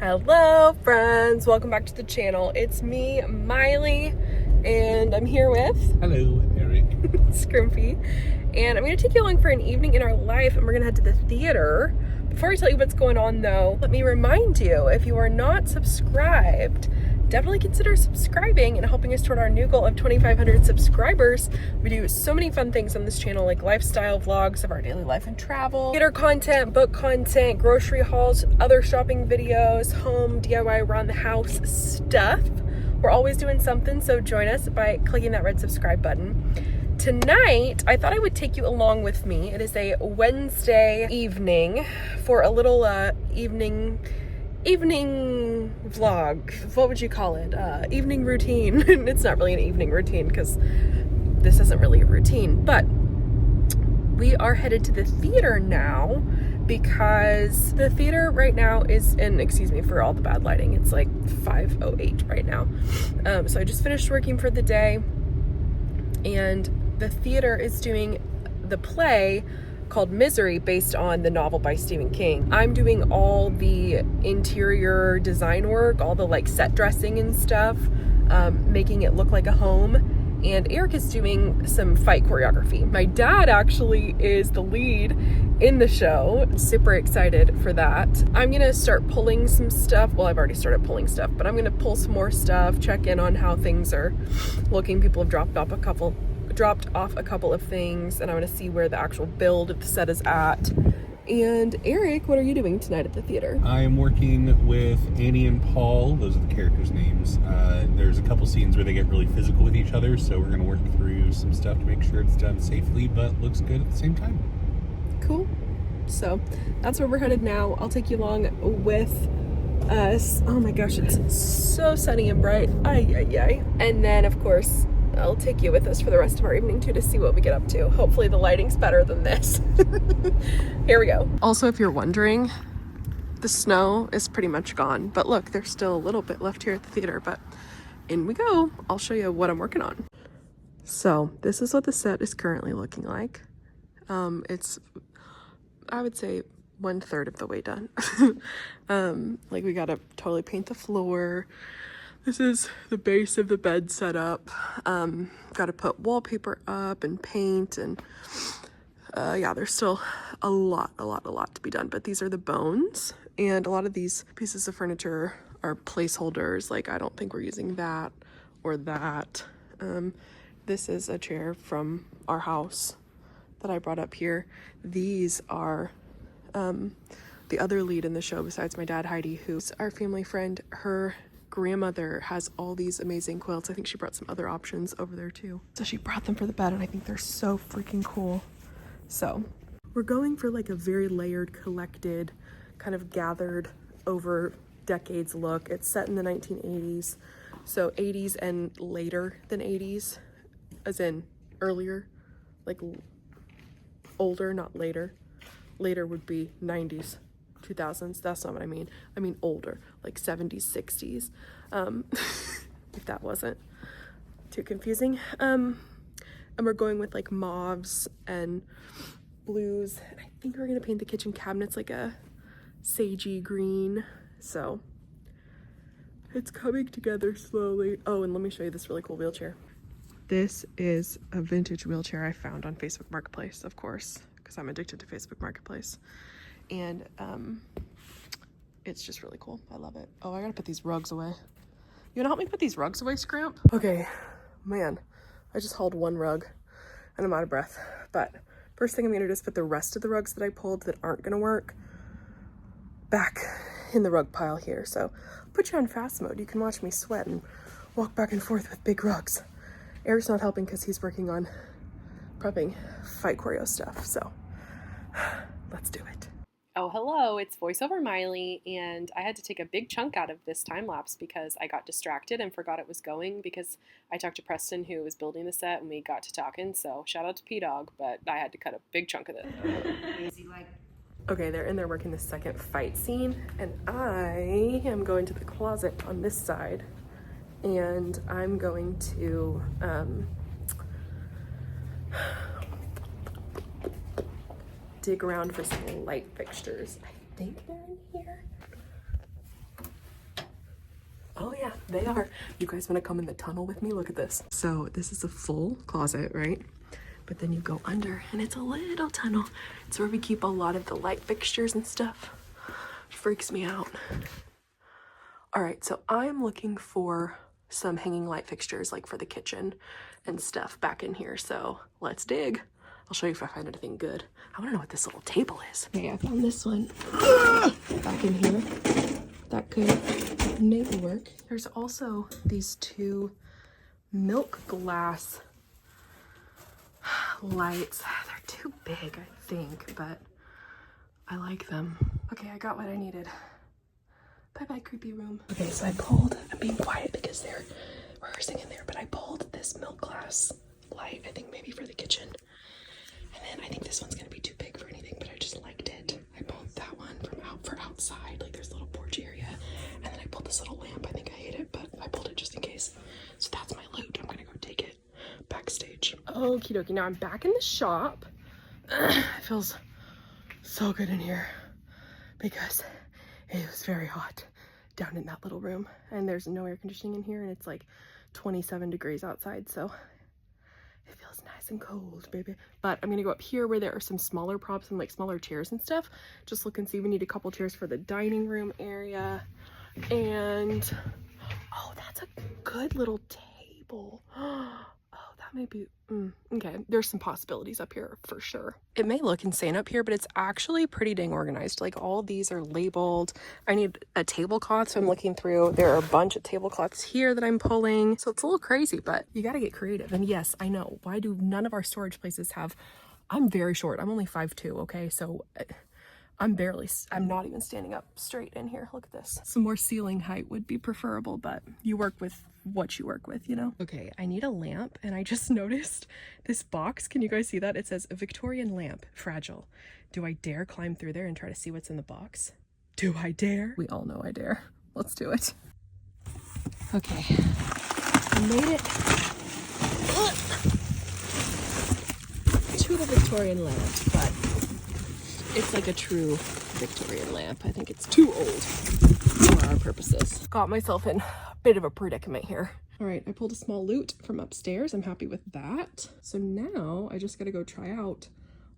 Hello friends, welcome back to the channel. It's me, Maile, and I'm here with... Hello, Eric. Scrimpy. And I'm going to take you along for an evening in our life, and we're going to head to the theater. Before I tell you what's going on though, let me remind you, if you are not subscribed, definitely consider subscribing and helping us toward our new goal of 2,500 subscribers. We do so many fun things on this channel, like lifestyle vlogs of our daily life and travel, theater content, book content, grocery hauls, other shopping videos, home, DIY, around the house stuff. We're always doing something, so join us by clicking that red subscribe button. Tonight, I thought I would take you along with me. It is a Wednesday evening for a little evening vlog. What would you call it? Evening routine. It's not really an evening routine because this isn't really a routine, but we are headed to the theater now because the theater right now is in, excuse me for all the bad lighting, it's like 5:08 right now. So I just finished working for the day, and the theater is doing the play called Misery, based on the novel by Stephen King. I'm doing all the interior design work, all the like set dressing and stuff, making it look like a home, and Eric is doing some fight choreography. My dad actually is the lead in the show. Super excited for that. I'm gonna start pulling some stuff. Well, I've already started pulling stuff, but I'm gonna pull some more stuff, check in on how things are looking. People have dropped off a couple of things, and I want to see where the actual build of the set is at. And Eric, what are you doing tonight at the theater? I am working with Annie and Paul. Those are the characters' names. There's a couple scenes where they get really physical with each other, so we're going to work through some stuff to make sure it's done safely, but looks good at the same time. Cool. So that's where we're headed now. I'll take you along with us. Oh my gosh, it's so sunny and bright. Ay, ay, ay. And then, of course, I'll take you with us for the rest of our evening too to see what we get up to. Hopefully the lighting's better than this. Here we go. Also, if you're wondering, the snow is pretty much gone, but look, there's still a little bit left here at the theater, but in we go. I'll show you what I'm working on. So this is what the set is currently looking like. It's, I would say, 1/3 of the way done. Like, we gotta totally paint the floor. This is the base of the bed set up. Got to put wallpaper up and paint, and yeah, there's still a lot to be done, but these are the bones, and a lot of these pieces of furniture are placeholders. Like, I don't think we're using that or that. This is a chair from our house that I brought up here. These are the other lead in the show besides my dad, Heidi, who's our family friend. Her grandmother has all these amazing quilts. I think she brought some other options over there too. So she brought them for the bed, and I think they're so freaking cool. So we're going for like a very layered, collected, kind of gathered over decades look. It's set in the 1980s. So 80s and later than 80s, as in earlier, like older, not later. Later would be 90s. 2000s. That's not what I mean. I mean older, like 70s, 60s. If that wasn't too confusing. And we're going with like mauves and blues. And I think we're gonna paint the kitchen cabinets like a sagey green. So it's coming together slowly. Oh, and let me show you this really cool wheelchair. This is a vintage wheelchair I found on Facebook Marketplace, of course, because I'm addicted to Facebook Marketplace. And it's just really cool. I love it. Oh, I gotta put these rugs away. You wanna help me put these rugs away, Scrimp? Okay, man, I just hauled one rug and I'm out of breath. But first thing I'm gonna do is put the rest of the rugs that I pulled that aren't gonna work back in the rug pile here. So I'll put you on fast mode. You can watch me sweat and walk back and forth with big rugs. Eric's not helping because he's working on prepping fight choreo stuff. So let's do it. Oh, hello, it's VoiceOver Maile, and I had to take a big chunk out of this time lapse because I got distracted and forgot it was going because I talked to Preston, who was building the set, and we got to talking, so shout out to P-Dog, but I had to cut a big chunk of it. Okay, they're in there working the second fight scene, and I am going to the closet on this side, and I'm going to dig around for some light fixtures. I think they're in here. Yeah, they are. You guys want to come in the tunnel with me? Look at this. So this is a full closet, right? But then you go under and it's a little tunnel. It's where we keep a lot of the light fixtures and stuff. Freaks me out. All right, so I'm looking for some hanging light fixtures like for the kitchen and stuff back in here. So let's dig. I'll show you if I find anything good. I want to know what this little table is. Okay, I found this one back in here. That could maybe work. There's also these two milk glass lights. They're too big, I think, but I like them. Okay, I got what I needed. Bye-bye, creepy room. Okay, so I'm being quiet because they're rehearsing in there, but I pulled this milk glass light, I think maybe for the kitchen. And then I think this one's gonna be too big for anything, but I just liked it. I pulled that one for outside, like there's a little porch area. And then I pulled this little lamp. I think I hate it, but I pulled it just in case. So that's my loot. I'm gonna go take it backstage. Okie dokie, now I'm back in the shop. It feels so good in here because it was very hot down in that little room. And there's no air conditioning in here and it's like 27 degrees outside, so it feels nice and cold, baby. But I'm gonna go up here where there are some smaller props and like smaller chairs and stuff. Just look and see. We need a couple chairs for the dining room area. And oh, that's a good little table. Oh, that may be okay. There's some possibilities up here for sure. It may look insane up here, but it's actually pretty dang organized. Like all these are labeled. I need a tablecloth, so I'm looking through. There are a bunch of tablecloths here that I'm pulling, so it's a little crazy, but you got to get creative. And yes, I know, why do none of our storage places have? I'm very short. I'm only 5'2", okay, so I'm not even standing up straight in here. Look at this. Some more ceiling height would be preferable, but you work with what you work with, you know? Okay, I need a lamp, and I just noticed this box. Can you guys see that? It says, a Victorian lamp, fragile. Do I dare climb through there and try to see what's in the box? Do I dare? We all know I dare. Let's do it. Okay, I made it to the Victorian lamp, but it's like a true Victorian lamp. I think it's too old for our purposes. Got myself in a bit of a predicament here. All right, I pulled a small loot from upstairs. I'm happy with that. So now I just gotta go try out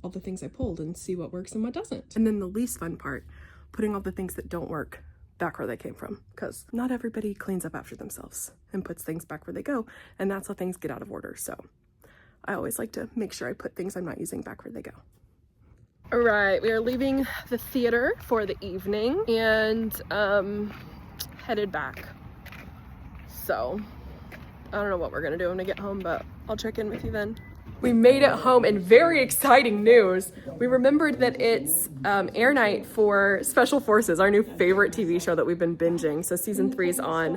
all the things I pulled and see what works and what doesn't. And then the least fun part, putting all the things that don't work back where they came from, because not everybody cleans up after themselves and puts things back where they go, and that's how things get out of order. So I always like to make sure I put things I'm not using back where they go. All right, we are leaving the theater for the evening and headed back. So I don't know what we're gonna do when I get home, but I'll check in with you then. We made it home, and very exciting news. We remembered that it's air night for Special Forces, our new favorite TV show that we've been binging. So season 3 is on,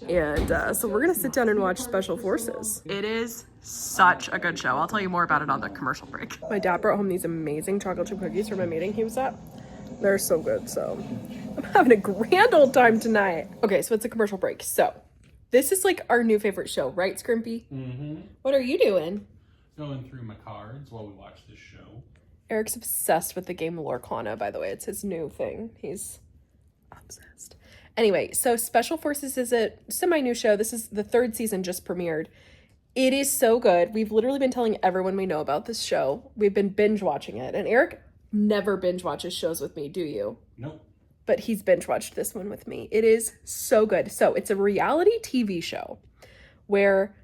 and so we're gonna sit down and watch Special Forces. It is such a good show. I'll tell you more about it on the commercial break. My dad brought home these amazing chocolate chip cookies for my meeting he was at. They're so good, so I'm having a grand old time tonight. Okay, so it's a commercial break. So this is like our new favorite show, right, Scrimpy? Mm-hmm. What are you doing? Going through my cards while we watch this show. Eric's obsessed with the game Lorcana, by the way. It's his new thing. He's obsessed. Anyway, so Special Forces is a semi-new show. This is the 3rd season, just premiered. It is so good. We've literally been telling everyone we know about this show. We've been binge watching it. And Eric never binge watches shows with me, do you? Nope. But he's binge watched this one with me. It is so good. So it's a reality TV show where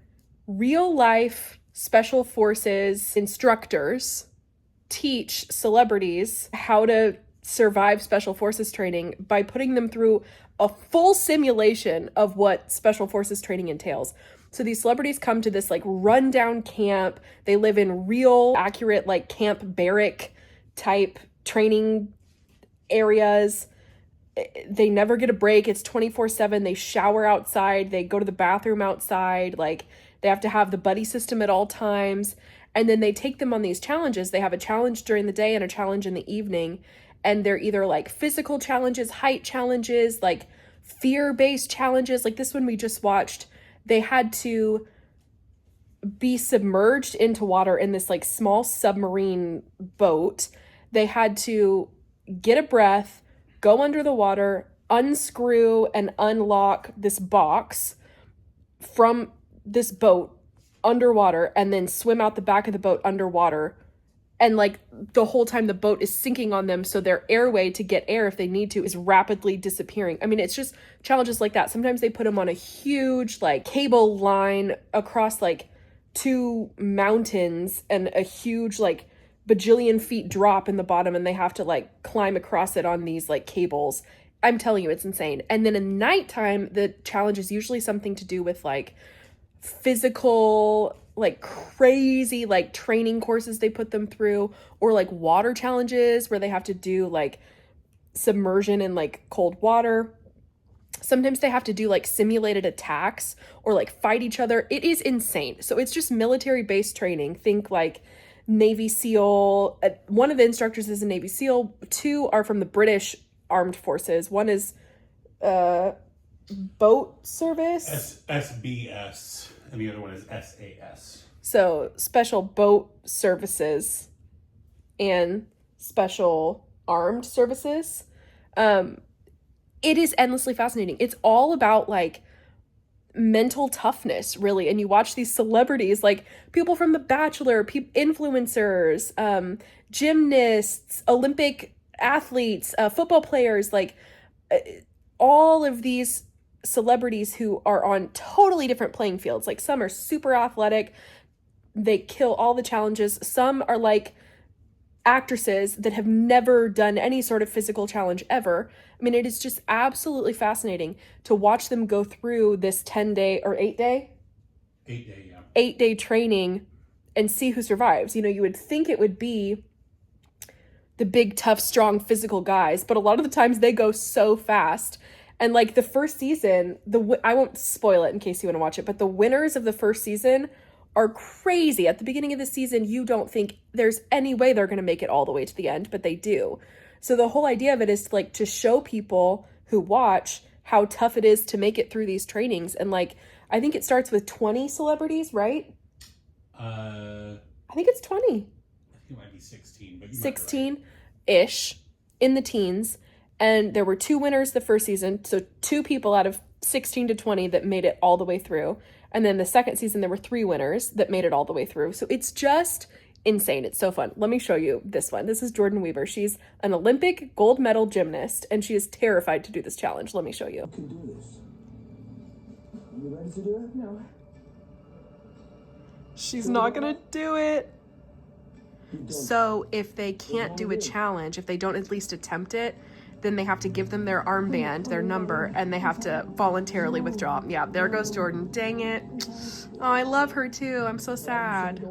real life Special Forces instructors teach celebrities how to survive Special Forces training by putting them through a full simulation of what Special Forces training entails. So these celebrities come to this like rundown camp. They live in real, accurate, like camp barrack type training areas. They never get a break. It's 24/7. They shower outside. They go to the bathroom outside. Like, they have to have the buddy system at all times. And then they take them on these challenges. They have a challenge during the day and a challenge in the evening. And they're either like physical challenges, height challenges, like fear-based challenges. Like this one we just watched, they had to be submerged into water in this like small submarine boat. They had to get a breath, go under the water, unscrew and unlock this box from this boat underwater and then swim out the back of the boat underwater. And like the whole time the boat is sinking on them, so their airway to get air if they need to is rapidly disappearing. I mean, it's just challenges like that. Sometimes they put them on a huge like cable line across like 2 mountains and a huge like bajillion feet drop in the bottom, and they have to like climb across it on these like cables. I'm telling you, it's insane. And then in nighttime, the challenge is usually something to do with like physical, like crazy like training courses they put them through, or like water challenges where they have to do like submersion in like cold water. Sometimes they have to do like simulated attacks or like fight each other. It is insane. So it's just military based training. Think like Navy SEAL. One of the instructors is a Navy SEAL. 2 are from the British Armed Forces. One is boat service. SBS. And the other one is SAS. So special boat services and special armed services. It is endlessly fascinating. It's all about like mental toughness, really. And you watch these celebrities, like people from The Bachelor, influencers, gymnasts, Olympic athletes, football players, like all of these celebrities who are on totally different playing fields. Like some are super athletic, they kill all the challenges. Some are like actresses that have never done any sort of physical challenge ever. I mean, it is just absolutely fascinating to watch them go through this 10-day or 8-day? 8-day, yeah. 8-day training and see who survives. You know, you would think it would be the big, tough, strong, physical guys, but a lot of the times they go so fast. And like the first season, I won't spoil it in case you want to watch it, but the winners of the first season are crazy. At the beginning of the season, you don't think there's any way they're going to make it all the way to the end, but they do. So the whole idea of it is like to show people who watch how tough it is to make it through these trainings. And like, I think it starts with 20 celebrities, right? I think it's 20. I think it might be 16, but 16-ish in the teens. And there were 2 winners the first season. So 2 people out of 16 to 20 that made it all the way through. And then the second season, there were 3 winners that made it all the way through. So it's just insane. It's so fun. Let me show you this one. This is Jordan Weaver. She's an Olympic gold medal gymnast, and she is terrified to do this challenge. Let me show you. You can do this. Are you ready to do it? No. She's not going to do it. So if they can't do a challenge, if they don't at least attempt it, then they have to give them their armband, their number, and they have to voluntarily withdraw. Yeah, there goes Jordan. Dang it. Oh, I love her too. I'm so sad.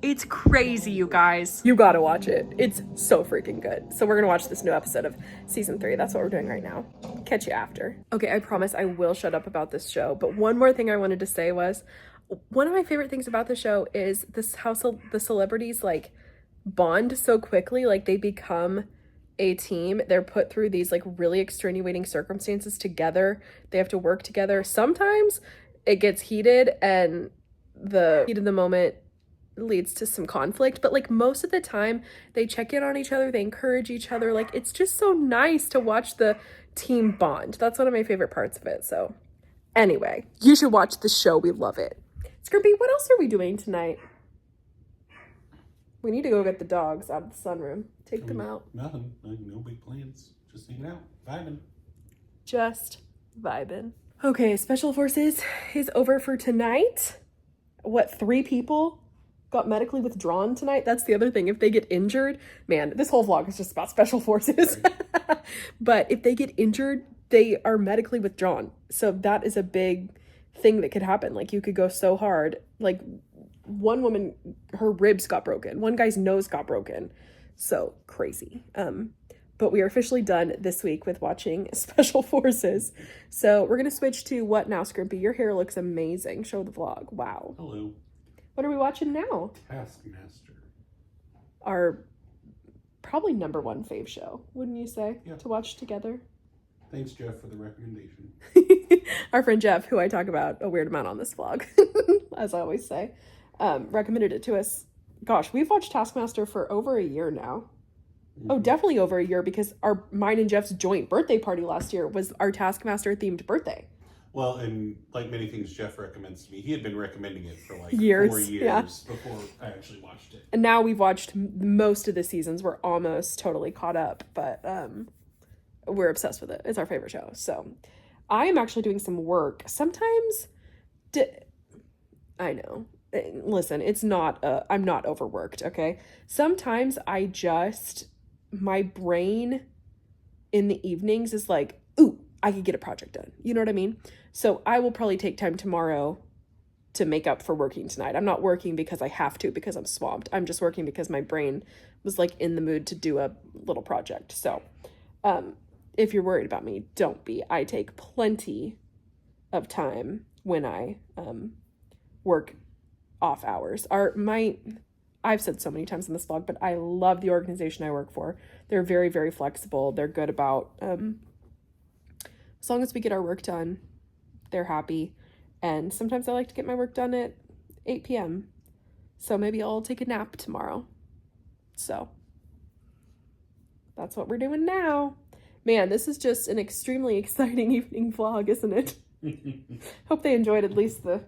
It's crazy, you guys. You gotta watch it. It's so freaking good. So we're gonna watch this new episode of season 3. That's what we're doing right now. Catch you after. Okay, I promise I will shut up about this show. But one more thing I wanted to say was, one of my favorite things about the show is this how the celebrities like bond so quickly. Like they become a team. They're put through these like really extenuating circumstances together. They have to work together. Sometimes it gets heated and the heat of the moment leads to some conflict, but like most of the time they check in on each other, they encourage each other. Like it's just so nice to watch the team bond. That's one of my favorite parts of it. So anyway, you should watch the show. We love it. Scrimpy, what else are we doing tonight? We need to go get the dogs out of the sunroom. Take them out. Nothing. No big plans. Just hanging out. Vibing. Just vibing. Okay, Special Forces is over for tonight. What, 3 people got medically withdrawn tonight? That's the other thing. If they get injured, man, this whole vlog is just about Special Forces. Right. But if they get injured, they are medically withdrawn. So that is a big thing that could happen. Like you could go so hard. Like one woman, her ribs got broken. One guy's nose got broken. So crazy. But we are officially done this week with watching Special Forces. So we're going to switch to what now, Scrimpy? Your hair looks amazing. Show the vlog. Wow. Hello. What are we watching now? Taskmaster. Our probably #1 fave show, wouldn't you say? Yeah. To watch together. Thanks, Jeff, for the recommendation. Our friend Jeff, who I talk about a weird amount on this vlog, as I always say, recommended it to us. Gosh, we've watched Taskmaster for over a year now. Oh, definitely over a year, because mine and Jeff's joint birthday party last year was our Taskmaster themed birthday. Well, and like many things Jeff recommends to me, he had been recommending it for like Years, 4 years yeah. before I actually watched it. And now we've watched most of the seasons. We're almost totally caught up, but we're obsessed with it. It's our favorite show. So I am actually doing some work. Sometimes, I know. Listen, it's not, I'm not overworked, okay? Sometimes my brain in the evenings is like, ooh, I could get a project done. You know what I mean? So I will probably take time tomorrow to make up for working tonight. I'm not working because I have to, because I'm swamped. I'm just working because my brain was like in the mood to do a little project. So if you're worried about me, don't be. I take plenty of time when I work off hours. I've said so many times in this vlog, but I love the organization I work for. They're very, very flexible. They're good about, as long as we get our work done, they're happy. And sometimes I like to get my work done at 8 p.m. So maybe I'll take a nap tomorrow. So that's what we're doing now. Man, this is just an extremely exciting evening vlog, isn't it? Hope they enjoyed at least the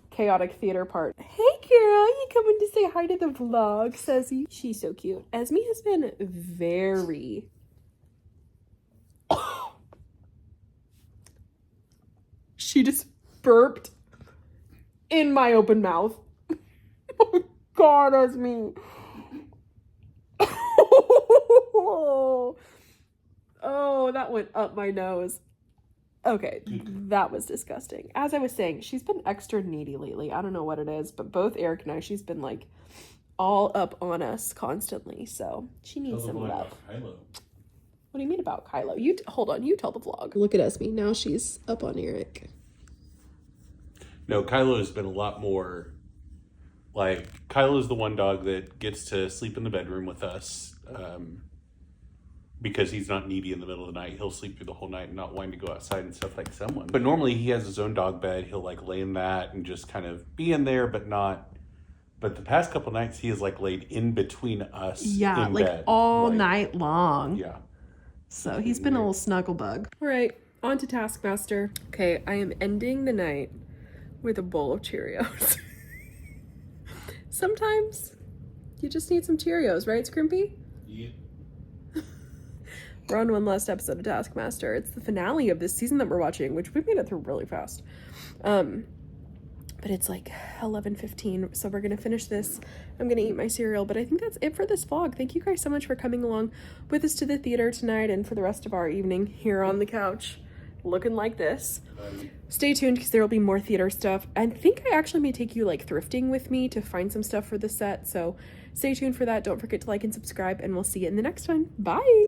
chaotic theater part. Hey girl, you coming to say hi to the vlog, says he. She's so cute. Esme has been very she just burped in my open mouth. Oh God, Esme. Oh, that went up my nose. Okay, that was disgusting. As I was saying, she's been extra needy lately. I don't know what it is, but both Eric and I, she's been like all up on us constantly. So she needs some love. What do you mean about Kylo? Hold on, you tell the vlog. Look at Esme. Now she's up on Eric. No, Kylo has been a lot more like, Kylo's the one dog that gets to sleep in the bedroom with us. Because he's not needy in the middle of the night. He'll sleep through the whole night and not wanting to go outside and stuff like someone. But normally he has his own dog bed. He'll like lay in that and just kind of be in there, but not. But the past couple nights he has like laid in between us. Yeah, in like bed. all night long. Yeah. So he's been a little snuggle bug. All right, on to Taskmaster. Okay, I am ending the night with a bowl of Cheerios. Sometimes you just need some Cheerios, right, Scrimpy? Yeah. We're on one last episode of Taskmaster. It's the finale of this season that we're watching, which we made it through really fast. But it's like 11:15, so we're gonna finish this. I'm gonna eat my cereal, but I think that's it for this vlog. Thank you guys so much for coming along with us to the theater tonight and for the rest of our evening here on the couch, looking like this. Stay tuned because there will be more theater stuff. I think I actually may take you like thrifting with me to find some stuff for the set, so stay tuned for that. Don't forget to like and subscribe, and we'll see you in the next one. Bye!